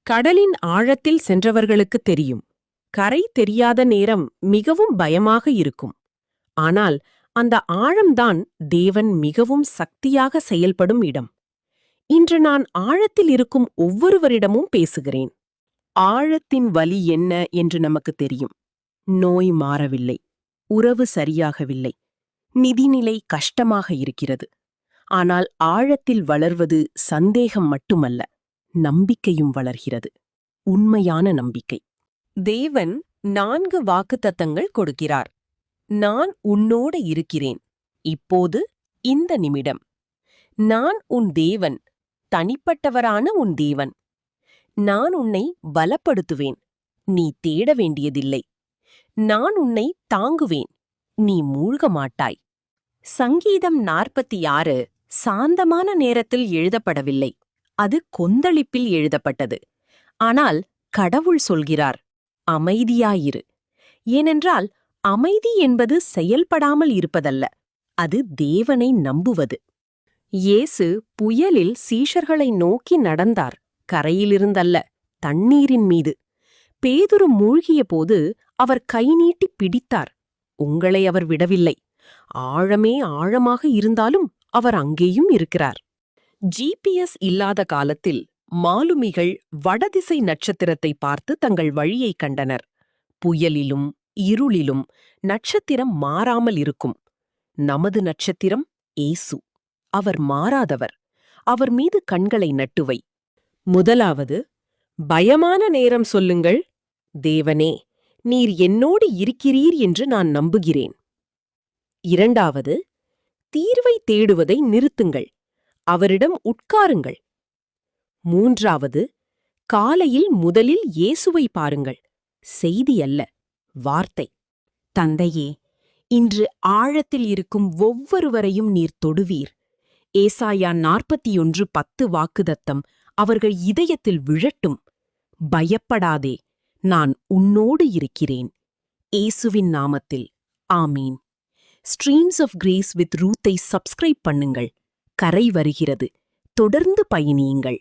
கடலின் ஆழத்தில் சென்றவர்களுக்கு தெரியும். கரை தெரியாத நேரம் மிகவும் பயமாக இருக்கும். ஆனால் அந்த ஆழம்தான் தேவன் மிகவும் சக்தியாக செயல்படும் இடம். இன்று நான் ஆழத்தில் இருக்கும் ஒவ்வொருவரிடமும் பேசுகிறேன். ஆழத்தின் வலி என்ன என்று நமக்கு தெரியும். நோய் மாறவில்லை, உறவு சரியாகவில்லை, நிதிநிலை கஷ்டமாக இருக்கிறது. ஆனால் ஆழத்தில் வளர்வது சந்தேகம் மட்டுமல்ல, நம்பிக்கையும் வளர்கிறது. உண்மையான நம்பிக்கை. தேவன் 4 வாக்குத்தத்தங்கள் கொடுக்கிறார். நான் உன்னோடு இருக்கிறேன், இப்போது, இந்த நிமிடம். நான் உன் தேவன், தனிப்பட்டவரான உன் தேவன். நான் உன்னை பலப்படுத்துவேன், நீ தேட வேண்டியதில்லை. நான் உன்னை தாங்குவேன், நீ மூழ்க மாட்டாய். சங்கீதம் 46 சாந்தமான நேரத்தில் எழுதப்படவில்லை, அது கொந்தளிப்பில் எழுதப்பட்டது. ஆனால் கடவுள் சொல்கிறார், அமைதியாயிரு. ஏனென்றால் அமைதி என்பது செயல்படாமல் இருப்பதல்ல, அது தேவனை நம்புவது. இயேசு புயலில் சீஷர்களை நோக்கி நடந்தார், கரையிலிருந்தல்ல, தண்ணீரின் மீது. பேதுரு மூழ்கிய போது அவர் கை நீட்டி பிடித்தார். உங்களை அவர் விடவில்லை. ஆழமே ஆழமாக இருந்தாலும் அவர் அங்கேயும் இருக்கிறார். GPS இல்லாத காலத்தில் மாலுமிகள் வடதிசை நட்சத்திரத்தை பார்த்து தங்கள் வழியை கண்டனர். புயலிலும் இருளிலும் நட்சத்திரம் மாறாமல் இருக்கும். நமது நட்சத்திரம் இயேசு. அவர் மாறாதவர். அவர் மீது கண்களை நட்டுவை. முதலாவது, பயமான நேரம் சொல்லுங்கள், தேவனே, நீர் என்னோடு இருக்கிறீர் என்று நான் நம்புகிறேன். இரண்டாவது, தீர்வை தேடுவதை நிறுத்துங்கள், அவரிடம் உட்காருங்கள். மூன்றாவது, காலையில் முதலில் இயேசுவை பாருங்கள், செய்தி அல்ல, வார்த்தை. தந்தையே, இன்று ஆழத்தில் இருக்கும் ஒவ்வொருவரையும் நீர் தொடுவீர். ஏசாயா 41:10 வாக்குதத்தம் அவர்கள் இதயத்தில் விழட்டும். பயப்படாதே, நான் உன்னோடு இருக்கிறேன். இயேசுவின் நாமத்தில் ஆமீன். ஸ்ட்ரீம்ஸ் ஆஃப் கிரேஸ் வித் ரூத்தை சப்ஸ்கிரைப் பண்ணுங்கள். கரை வருகிறது. தொடர்ந்து பயணியுங்கள்.